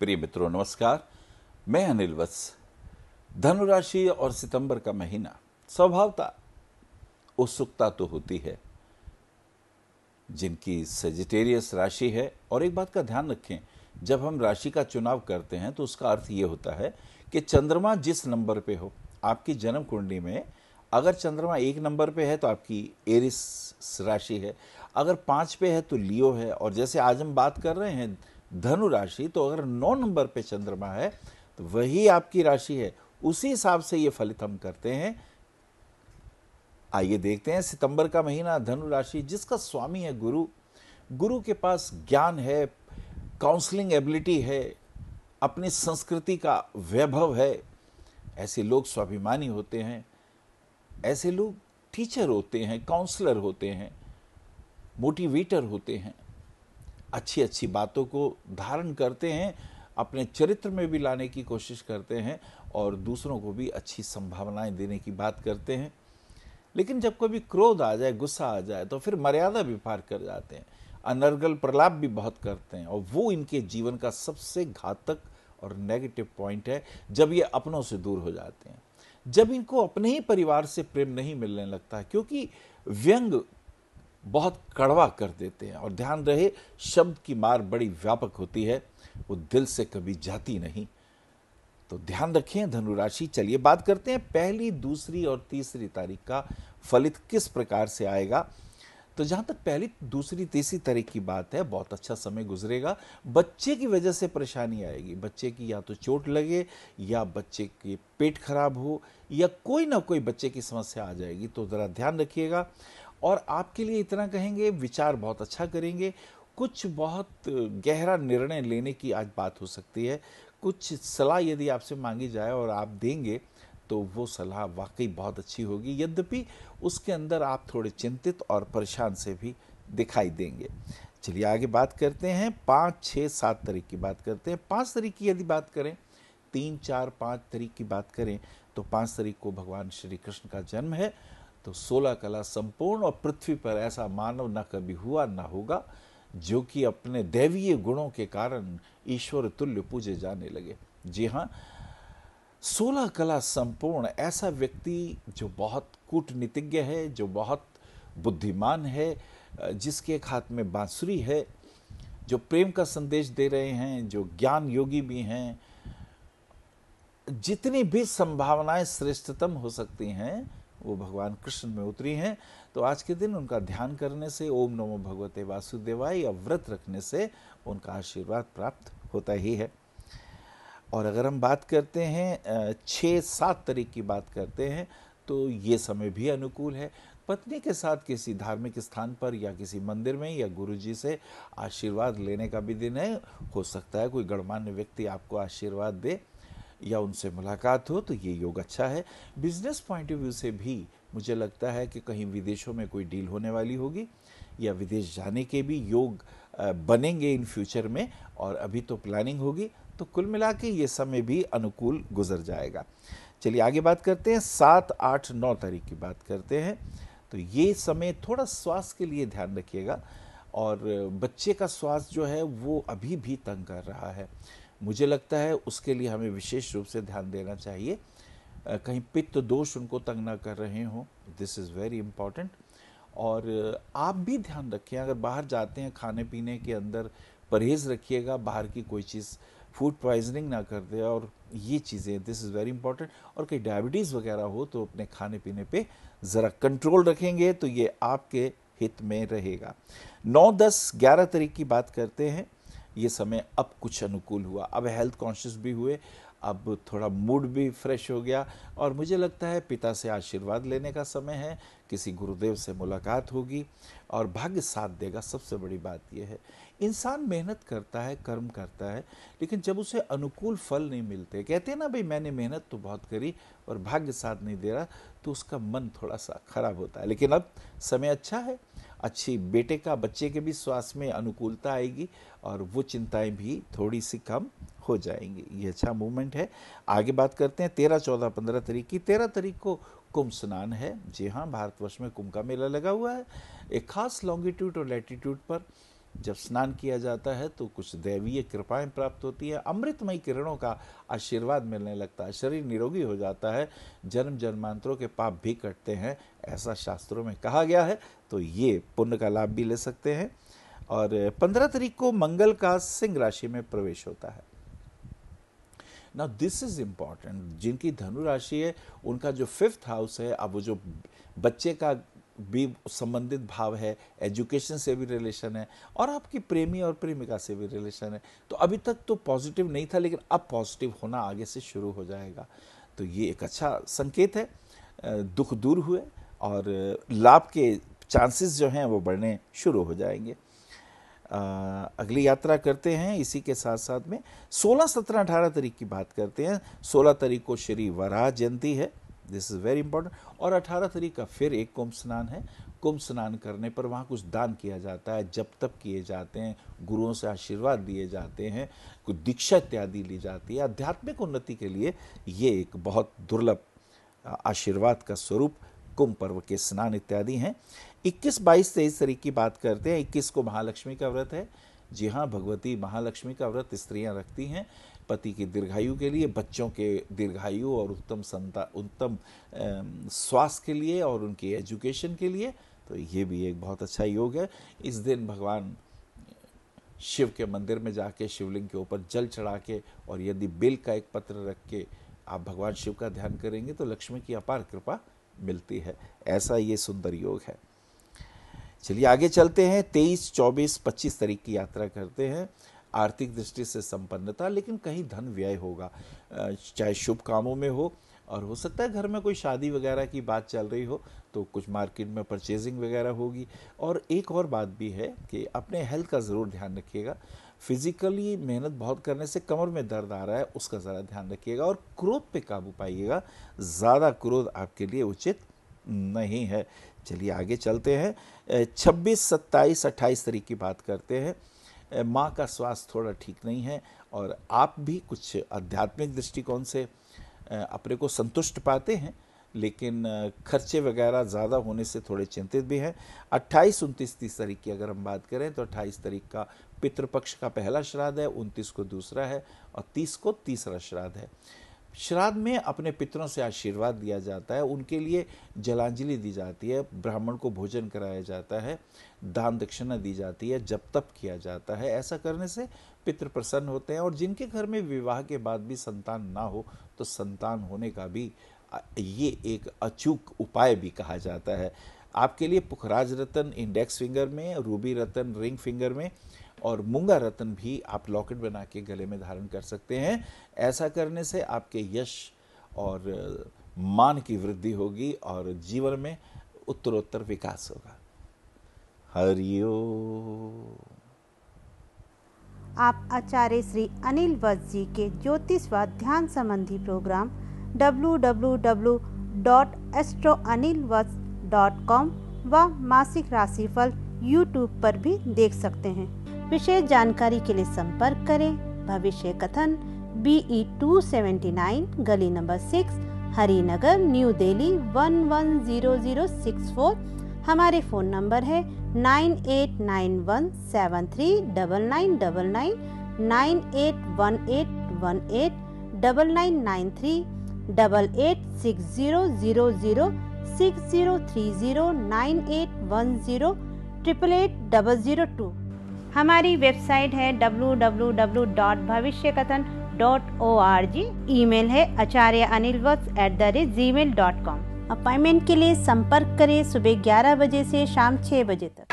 प्रिय मित्रों नमस्कार। मैं अनिल वत्स। धनु राशि और सितंबर का महीना स्वभावता उत्सुकता तो होती है जिनकी सजिटेरियस राशि है। और एक बात का ध्यान रखें, जब हम राशि का चुनाव करते हैं तो उसका अर्थ ये होता है कि चंद्रमा जिस नंबर पे हो आपकी जन्म कुंडली में, अगर चंद्रमा 1 नंबर पे है तो आपकी एरिस राशि है, अगर 5 पे है तो लियो है, और जैसे आज हम बात कर रहे हैं धनु राशि, तो अगर 9 नंबर पे चंद्रमा है तो वही आपकी राशि है। उसी हिसाब से ये फलित हम करते हैं। आइए देखते हैं सितंबर का महीना धनु राशि जिसका स्वामी है गुरु। गुरु के पास ज्ञान है, काउंसलिंग एबिलिटी है, अपनी संस्कृति का वैभव है। ऐसे लोग स्वाभिमानी होते हैं, ऐसे लोग टीचर होते हैं, काउंसलर होते हैं, मोटिवेटर होते हैं, अच्छी अच्छी बातों को धारण करते हैं, अपने चरित्र में भी लाने की कोशिश करते हैं और दूसरों को भी अच्छी संभावनाएं देने की बात करते हैं। लेकिन जब कभी क्रोध आ जाए, गुस्सा आ जाए, तो फिर मर्यादा भी पार कर जाते हैं, अनर्गल प्रलाप भी बहुत करते हैं, और वो इनके जीवन का सबसे घातक और नेगेटिव पॉइंट है जब ये अपनों से दूर हो जाते हैं, जब इनको अपने ही परिवार से प्रेम नहीं मिलने लगता है, क्योंकि व्यंग बहुत कड़वा कर देते हैं। और ध्यान रहे, शब्द की मार बड़ी व्यापक होती है, वो दिल से कभी जाती नहीं। तो ध्यान रखें धनु राशि। चलिए बात करते हैं पहली, दूसरी और तीसरी तारीख का फलित किस प्रकार से आएगा। तो जहां तक पहली, दूसरी, तीसरी तारीख की बात है, बहुत अच्छा समय गुजरेगा। बच्चे की वजह से परेशानी आएगी, बच्चे की या तो चोट लगे, या बच्चे के पेट खराब हो, या कोई ना कोई बच्चे की समस्या आ जाएगी, तो जरा ध्यान रखिएगा। और आपके लिए इतना कहेंगे, विचार बहुत अच्छा करेंगे, कुछ बहुत गहरा निर्णय लेने की आज बात हो सकती है। कुछ सलाह यदि आपसे मांगी जाए और आप देंगे तो वो सलाह वाकई बहुत अच्छी होगी, यद्यपि उसके अंदर आप थोड़े चिंतित और परेशान से भी दिखाई देंगे। चलिए आगे बात करते हैं 5, 6, 7 तारीख की बात करते हैं। 5 तारीख की यदि बात करें, 3, 4, 5 तारीख की बात करें, तो 5 तारीख को भगवान श्री कृष्ण का जन्म है। तो 16 कला संपूर्ण, और पृथ्वी पर ऐसा मानव न कभी हुआ न होगा जो कि अपने दैवीय गुणों के कारण ईश्वर तुल्य पूजे जाने लगे। जी हाँ, 16 कला संपूर्ण ऐसा व्यक्ति जो बहुत कूटनीतिज्ञ है, जो बहुत बुद्धिमान है, जिसके एक हाथ में बांसुरी है, जो प्रेम का संदेश दे रहे हैं, जो ज्ञान योगी भी हैं, जितनी भी संभावनाएं श्रेष्ठतम हो सकती हैं वो भगवान कृष्ण में उतरी हैं। तो आज के दिन उनका ध्यान करने से, ओम नमो भगवते वासुदेवाय, या व्रत रखने से उनका आशीर्वाद प्राप्त होता ही है। और अगर हम बात करते हैं 6, 7 तारीख की बात करते हैं, तो ये समय भी अनुकूल है। पत्नी के साथ किसी धार्मिक स्थान पर या किसी मंदिर में या गुरुजी से आशीर्वाद लेने का भी दिन है। हो सकता है कोई गणमान्य व्यक्ति आपको आशीर्वाद दे या उनसे मुलाकात हो, तो ये योग अच्छा है। बिजनेस पॉइंट ऑफ व्यू से भी मुझे लगता है कि कहीं विदेशों में कोई डील होने वाली होगी, या विदेश जाने के भी योग बनेंगे इन फ्यूचर में, और अभी तो प्लानिंग होगी। तो कुल मिला के ये समय भी अनुकूल गुजर जाएगा। चलिए आगे बात करते हैं 7, 8, 9 तारीख की बात करते हैं। तो ये समय थोड़ा स्वास्थ्य के लिए ध्यान रखिएगा, और बच्चे का स्वास्थ्य जो है वो अभी भी तंग कर रहा है। मुझे लगता है उसके लिए हमें विशेष रूप से ध्यान देना चाहिए, कहीं पित्त दोष उनको तंग ना कर रहे हों। This is very important. और आप भी ध्यान रखें, अगर बाहर जाते हैं खाने पीने के अंदर परहेज़ रखिएगा, बाहर की कोई चीज़ फूड पॉइजनिंग ना कर दे, और ये चीज़ें, दिस इज़ वेरी इंपॉर्टेंट। और कहीं डायबिटीज़ वगैरह हो तो अपने खाने पीने पे ज़रा कंट्रोल रखेंगे तो ये आपके हित में रहेगा। 9, 10, 11 तारीख की बात करते हैं। ये समय अब कुछ अनुकूल हुआ, अब हेल्थ कॉन्शियस भी हुए, अब थोड़ा मूड भी फ्रेश हो गया, और मुझे लगता है पिता से आशीर्वाद लेने का समय है, किसी गुरुदेव से मुलाकात होगी, और भाग्य साथ देगा। सबसे बड़ी बात यह है, इंसान मेहनत करता है, कर्म करता है, लेकिन जब उसे अनुकूल फल नहीं मिलते, कहते हैं ना भाई मैंने मेहनत तो बहुत करी और भाग्य साथ नहीं दे रहा, तो उसका मन थोड़ा सा खराब होता है। लेकिन अब समय अच्छा है, अच्छी बेटे का, बच्चे के भी स्वास्थ्य में अनुकूलता आएगी, और वो चिंताएं भी थोड़ी सी कम हो जाएंगी। ये अच्छा मूवमेंट है। आगे बात करते हैं 13, 14, 15 तारीख की। 13 तारीख को कुंभ स्नान है। जी हाँ, भारतवर्ष में कुंभ का मेला लगा हुआ है, एक खास लॉन्गिट्यूड और लैटिट्यूड पर। जब स्नान किया जाता है तो कुछ दैवीय कृपाएं प्राप्त होती है, अमृतमय किरणों का आशीर्वाद मिलने लगता है, शरीर निरोगी हो जाता है, जन्म जन्मांतरों के पाप भी कटते हैं, ऐसा शास्त्रों में कहा गया है। तो ये पुण्य का लाभ भी ले सकते हैं। और 15 तारीख को मंगल का सिंह राशि में प्रवेश होता है। नाउ दिस इज इम्पॉर्टेंट, जिनकी धनु राशि है उनका जो 5th हाउस है, अब वो जो बच्चे का भी संबंधित भाव है, एजुकेशन से भी रिलेशन है, और आपकी प्रेमी और प्रेमिका से भी रिलेशन है। तो अभी तक तो पॉजिटिव नहीं था, लेकिन अब पॉजिटिव होना आगे से शुरू हो जाएगा। तो ये एक अच्छा संकेत है, दुख दूर हुए और लाभ के चांसेस जो हैं वो बढ़ने शुरू हो जाएंगे। अगली यात्रा करते हैं। इसी के साथ साथ में 16, 17, 18 तारीख की बात करते हैं। 16 तारीख को श्री वराह जयंती है, दिस इज़ वेरी इंपॉर्टेंट। और 18 तारीख का फिर एक कुंभ स्नान है। कुंभ स्नान करने पर वहाँ कुछ दान किया जाता है, जप तप किए जाते हैं, गुरुओं से आशीर्वाद दिए जाते हैं, कुछ दीक्षा इत्यादि ली जाती है। आध्यात्मिक उन्नति के लिए ये एक बहुत दुर्लभ आशीर्वाद का स्वरूप कुंभ पर्व के स्नान इत्यादि हैं। 21, 22, 23 तारीख की बात करते हैं। 21 को महालक्ष्मी का व्रत है। जी हाँ, भगवती महालक्ष्मी का व्रत स्त्रियां रखती हैं पति की दीर्घायु के लिए, बच्चों के दीर्घायु और उत्तम स्वास्थ्य के लिए और उनकी एजुकेशन के लिए। तो ये भी एक बहुत अच्छा योग है। इस दिन भगवान शिव के मंदिर में जाके शिवलिंग के ऊपर जल चढ़ा के और यदि बेल का एक पत्र रख के आप भगवान शिव का ध्यान करेंगे तो लक्ष्मी की अपार कृपा मिलती है। ऐसा ये सुंदर योग है। चलिए आगे चलते हैं। 23, 24, 25 तारीख की यात्रा करते हैं। आर्थिक दृष्टि से संपन्नता, लेकिन कहीं धन व्यय होगा, चाहे शुभ कामों में हो, और हो सकता है घर में कोई शादी वगैरह की बात चल रही हो तो कुछ मार्केट में परचेजिंग वगैरह होगी। और एक और बात भी है कि अपने हेल्थ का ज़रूर ध्यान रखिएगा। फिजिकली मेहनत बहुत करने से कमर में दर्द आ रहा है, उसका ज़रा ध्यान रखिएगा। और क्रोध पे काबू पाइएगा, ज़्यादा क्रोध आपके लिए उचित नहीं है। चलिए आगे चलते हैं। 26, 27, 28 तारीख की बात करते हैं। माँ का स्वास्थ्य थोड़ा ठीक नहीं है और आप भी कुछ आध्यात्मिक दृष्टिकोण से अपने को संतुष्ट पाते हैं, लेकिन खर्चे वगैरह ज़्यादा होने से थोड़े चिंतित भी हैं। 28, 29, 30 तारीख की अगर हम बात करें तो 28 तारीख का पितृपक्ष का पहला श्राद्ध है, 29 को दूसरा है और 30 को तीसरा श्राद्ध है। श्राद्ध में अपने पितरों से आशीर्वाद दिया जाता है, उनके लिए जलांजलि दी जाती है, ब्राह्मण को भोजन कराया जाता है, दान दक्षिणा दी जाती है, जप तप किया जाता है। ऐसा करने से पितृ प्रसन्न होते हैं। और जिनके घर में विवाह के बाद भी संतान ना हो तो संतान होने का भी ये एक अचूक उपाय भी कहा जाता है। आपके लिए पुखराज रतन इंडेक्स फिंगर में, रूबी रतन रिंग फिंगर में और मूंगा रतन भी आप लॉकेट बना के गले में धारण कर सकते हैं। ऐसा करने से आपके यश और मान की वृद्धि होगी और जीवन में उत्तरोत्तर विकास होगा। हरिओम। आप आचार्य श्री अनिल वत्स जी के ज्योतिष व ध्यान संबंधी प्रोग्राम www.astroanilvats.com व मासिक राशिफल YouTube पर भी देख सकते हैं। विशेष जानकारी के लिए संपर्क करें भविष्य कथन BE 279 गली नंबर 6 हरिनगर न्यू दिल्ली 110064। हमारे फ़ोन नंबर है 9891739999, 9818189993, 8860060309810810880002। हमारी वेबसाइट है www.bhavishyakathan.org। ईमेल है acharyaanilvats@gmail.com। अपॉइंटमेंट के लिए संपर्क करें सुबह 11 बजे से शाम 6 बजे तक।